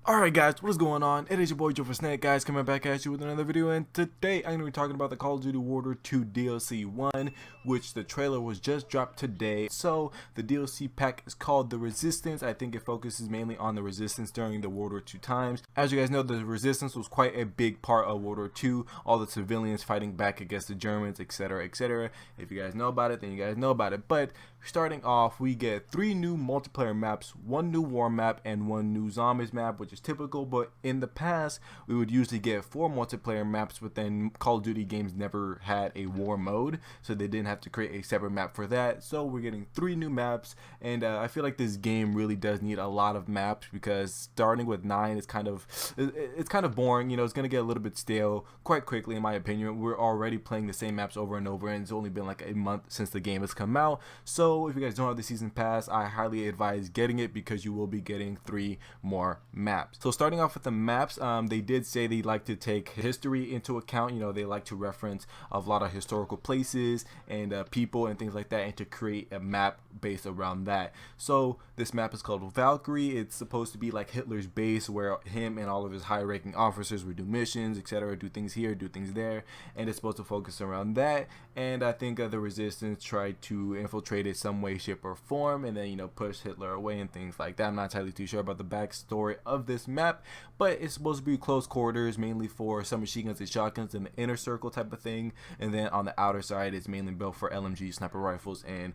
Alright guys, what is going on? It is your boy Joe for Snake, guys, coming back at you with another video, and today I'm going to be talking about the Call of Duty World War 2 DLC 1, which the trailer was just dropped today. So the DLC pack is called The Resistance. I think it focuses mainly on the resistance during the World War 2 times. As you guys know, the resistance was quite a big part of World War 2, all the civilians fighting back against the Germans, etc, etc. If you guys know about it, then you guys know about it. But starting off, we get 3 new multiplayer maps, 1 new war map, and 1 new zombies map, which is typical. But in the past, we would usually get 4 multiplayer maps, but then Call of Duty games never had a war mode, so they didn't have to create a separate map for that. So we're getting 3 new maps, and I feel like this game really does need a lot of maps, because starting with 9 is kind of boring. You know, it's gonna get a little bit stale quite quickly, in my opinion. We're already playing the same maps over and over, and it's only been like a month since the game has come out. So if you guys don't have the season pass, I highly advise getting it, because you will be getting 3 more maps. So starting off with the maps, they did say they like to take history into account. You know, they like to reference a lot of historical places and people and things like that, and to create a map based around that. So this map is called Valkyrie. It's supposed to be like Hitler's base, where him and all of his high-ranking officers would do missions, etc., do things here, do things there, and it's supposed to focus around that. And I think the resistance tried to infiltrate it some way, shape, or form, and then, you know, push Hitler away and things like that. I'm not entirely too sure about the backstory of this map, but it's supposed to be close quarters, mainly for some machine guns and shotguns in the inner circle type of thing, and then on the outer side it's mainly built for LMG, sniper rifles, and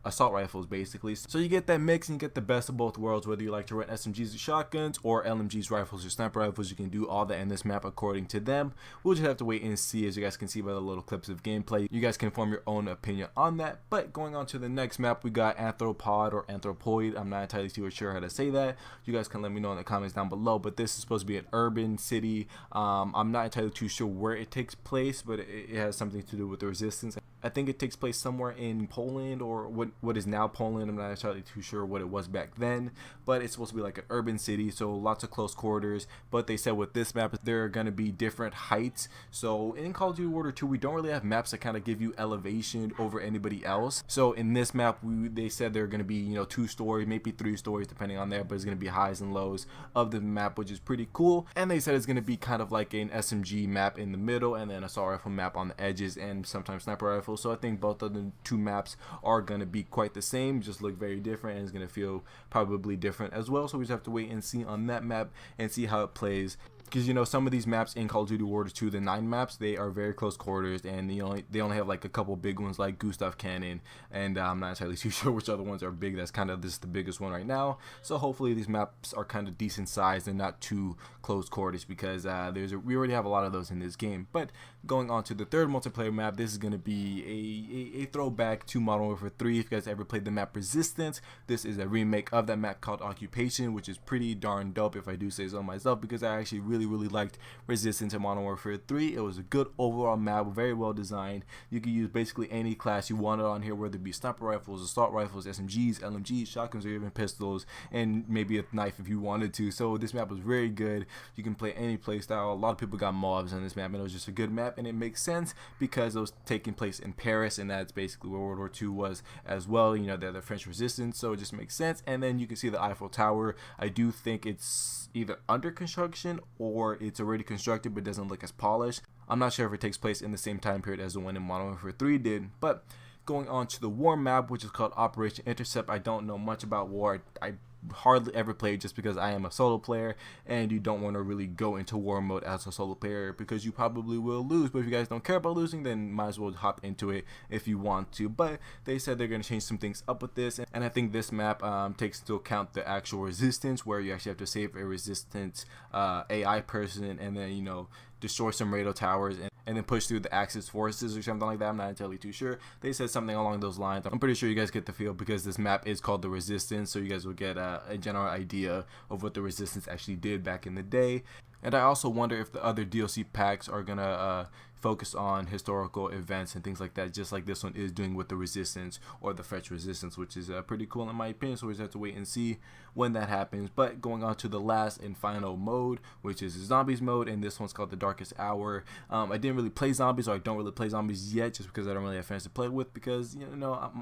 assault rifles, basically. So you get that mix, and you get the best of both worlds. Whether you like to run SMGs or shotguns, or LMGs, rifles, or sniper rifles, you can do all that in this map according to them. We'll just have to wait and see. As you guys can see by the little clips of gameplay, you guys can form your own opinion on that. But going on to the next map, we got Anthropod or Anthropoid. I'm not entirely too sure how to say that. You guys can let me know in the comments down below. But this is supposed to be an urban city. I'm not entirely too sure where it takes place, but it has something to do with the resistance. I think it takes place somewhere in Poland, or what is now Poland. I'm not entirely too sure what it was back then, but it's supposed to be like an urban city, so lots of close quarters. But they said with this map, there are going to be different heights. So in Call of Duty World War 2, we don't really have maps that kind of give you elevation over anybody else. So in this map, they said they're going to be, you know, 2 stories, maybe 3 stories, depending on there, but it's going to be highs and lows of the map, which is pretty cool. And they said it's going to be kind of like an SMG map in the middle, and then assault rifle map on the edges, and sometimes sniper rifle. So I think both of the 2 maps are going to be quite the same, just look very different, and it's going to feel probably different as well. So we just have to wait and see on that map and see how it plays. Because, you know, some of these maps in Call of Duty World War 2, the 9 maps, they are very close quarters, and they only have like a couple big ones like Gustav Cannon, and I'm not entirely too sure which other ones are big. That's kind of this the biggest one right now. So hopefully these maps are kind of decent sized and not too close quarters, because we already have a lot of those in this game. But going on to the 3rd multiplayer map, this is going to be a throwback to Modern Warfare 3. If you guys ever played the map Resistance, this is a remake of that map called Occupation, which is pretty darn dope, if I do say so myself, because I actually really liked Resistance in Modern Warfare 3. It was a good overall map, very well designed. You can use basically any class you wanted on here, whether it be sniper rifles, assault rifles, SMGs, LMGs, shotguns, or even pistols, and maybe a knife if you wanted to. So this map was very good. You can play any play style. A lot of people got mobs on this map, and it was just a good map, and it makes sense because it was taking place in Paris, and that's basically where World War II was as well. You know, they're the French resistance, so it just makes sense. And then you can see the Eiffel Tower. I do think it's either under construction or it's already constructed but doesn't look as polished. I'm not sure if it takes place in the same time period as the one in Modern Warfare 3 did. But going on to the war map, which is called Operation Intercept, I don't know much about war. I hardly ever played, just because I am a solo player, and you don't want to really go into war mode as a solo player because you probably will lose. But if you guys don't care about losing, then might as well hop into it if you want to. But they said they're going to change some things up with this, and I think this map takes into account the actual resistance, where you actually have to save a resistance AI person, and then, you know, destroy some radio towers, and then push through the Axis forces or something like that. I'm not entirely too sure. They said something along those lines. I'm pretty sure you guys get the feel, because this map is called The Resistance, so you guys will get a general idea of what the Resistance actually did back in the day. And I also wonder if the other DLC packs are gonna focus on historical events and things like that, just like this one is doing with the Resistance or the French Resistance, which is pretty cool in my opinion. So we just have to wait and see when that happens. But going on to the last and final mode, which is zombies mode, and this one's called the Darkest Hour. I didn't really play zombies, or I don't really play zombies yet, just because I don't really have friends to play with, because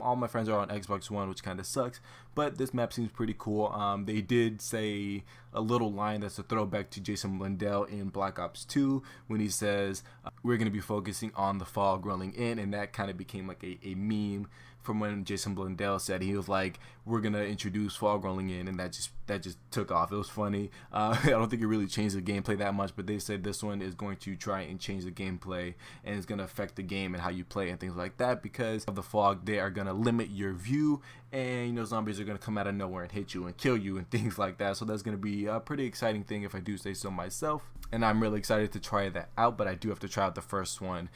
all my friends are on Xbox One, which kind of sucks. But this map seems pretty cool. They did say a little line that's a throwback to Jason Blundell in Black Ops 2 when he says we're going to be focusing on the fog rolling in, and that kind of became like a meme from when Jason Blundell said, he was like, we're gonna introduce fog rolling in, and that just took off. It was funny. I don't think it really changed the gameplay that much, but they said this one is going to try and change the gameplay, and it's gonna affect the game and how you play and things like that. Because of the fog, they are gonna limit your view, and zombies are gonna come out of nowhere and hit you and kill you and things like that. So that's gonna be a pretty exciting thing, if I do say so myself, and I'm really excited to try that out. But I do have to try out the first one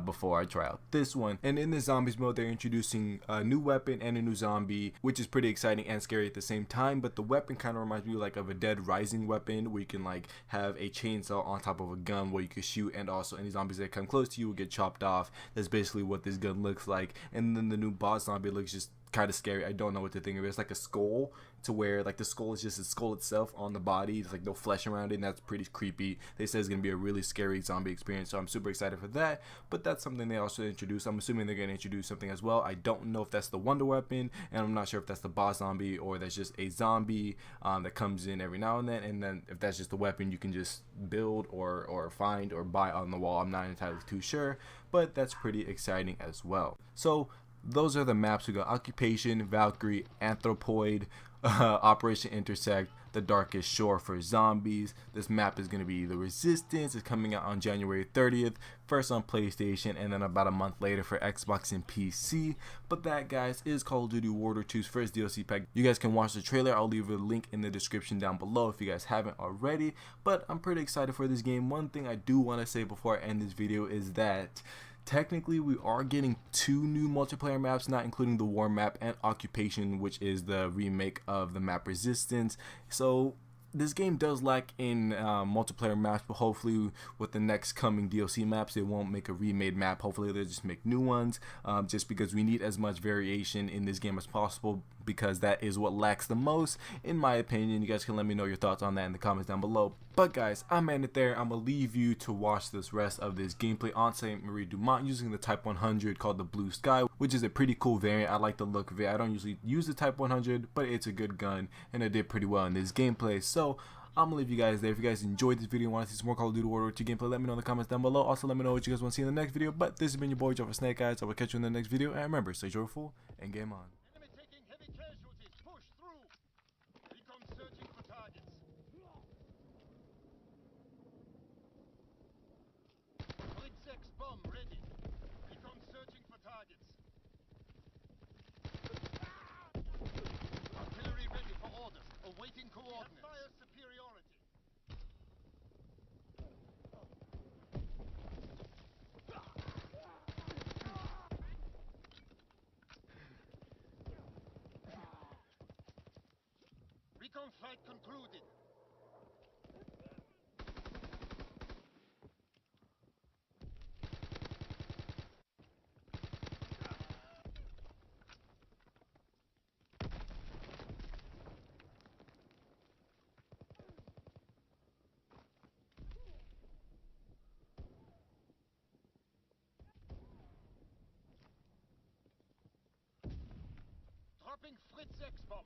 before I try out this one. And in the zombies mode, they're introducing a new weapon and a new zombie, which is pretty exciting and scary at the same time. But the weapon kind of reminds me like of a Dead Rising weapon, where you can like have a chainsaw on top of a gun where you can shoot, and also any zombies that come close to you will get chopped off. That's basically what this gun looks like. And then the new boss zombie looks just kind of scary. I don't know what to think of it. It's like a skull, to where like the skull is just a skull itself on the body. It's like no flesh around it, and that's pretty creepy. They say it's gonna be a really scary zombie experience, so I'm super excited for that. But that's something they also introduced. I'm assuming they're gonna introduce something as well. I don't know if that's the wonder weapon, and I'm not sure if that's the boss zombie or that's just a zombie that comes in every now and then if that's just the weapon you can just build or find or buy on the wall. I'm not entirely too sure, but that's pretty exciting as well. So those are the maps. We got Occupation, Valkyrie, Anthropoid, Operation Intersect, The Darkest Shore for zombies. This map is going to be the Resistance. It's coming out on January 30th, first on PlayStation, and then about a month later for Xbox and PC. But that, guys, is Call of Duty World War II's first DLC pack. You guys can watch the trailer. I'll leave a link in the description down below if you guys haven't already. But I'm pretty excited for this game. One thing I do want to say before I end this video is that technically we are getting 2 new multiplayer maps, not including the war map and Occupation, which is the remake of the map Resistance. So this game does lack in multiplayer maps, but hopefully with the next coming DLC maps, they won't make a remade map. Hopefully they'll just make new ones, just because we need as much variation in this game as possible, because that is what lacks the most, in my opinion. You guys can let me know your thoughts on that in the comments down below. But guys, I'm ending it there. I'm gonna leave you to watch this rest of this gameplay on St. Marie Dumont using the Type 100 called the Blue Sky, which is a pretty cool variant. I like the look of it. I don't usually use the Type 100, but it's a good gun, and it did pretty well in this gameplay. So I'm gonna leave you guys there. If you guys enjoyed this video and want to see some more Call of Duty World War II gameplay, let me know in the comments down below. Also, let me know what you guys want to see in the next video. But this has been your boy WW2, guys. I will catch you in the next video, and remember, stay joyful and game on. Enemy taking heavy casualties. Push through. Recon searching for targets. Fritz X bomb ready. Recon searching for targets. Artillery ready for orders. Awaiting coordinates. Fire superiority. Recon flight concluded. Dropping Fritz X bomb.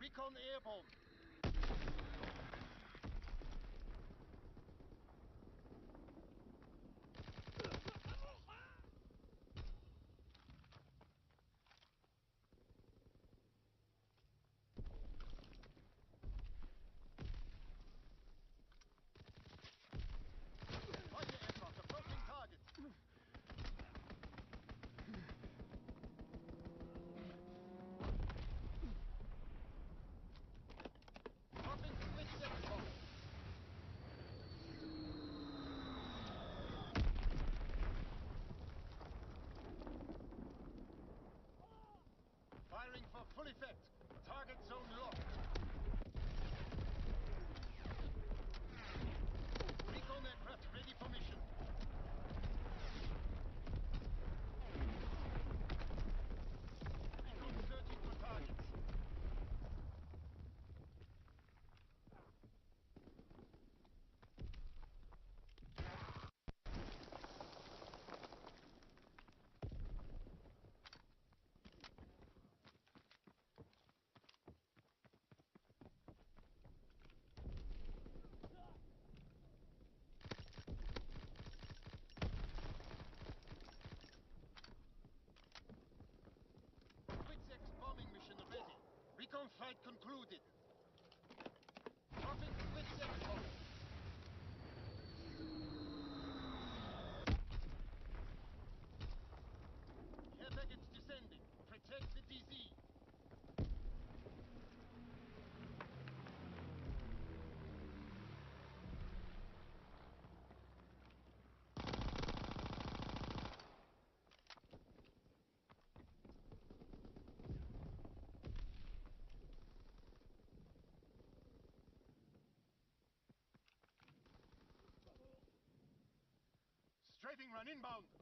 Recon airborne. Fighter aircraft approaching target. Dropping Fritz X bomb. Firing for full effect. Target zone locked. Recon aircraft ready for mission. Ground fight concluded. Dropping with the care package descending. Protect the DZ. Strafing run inbound.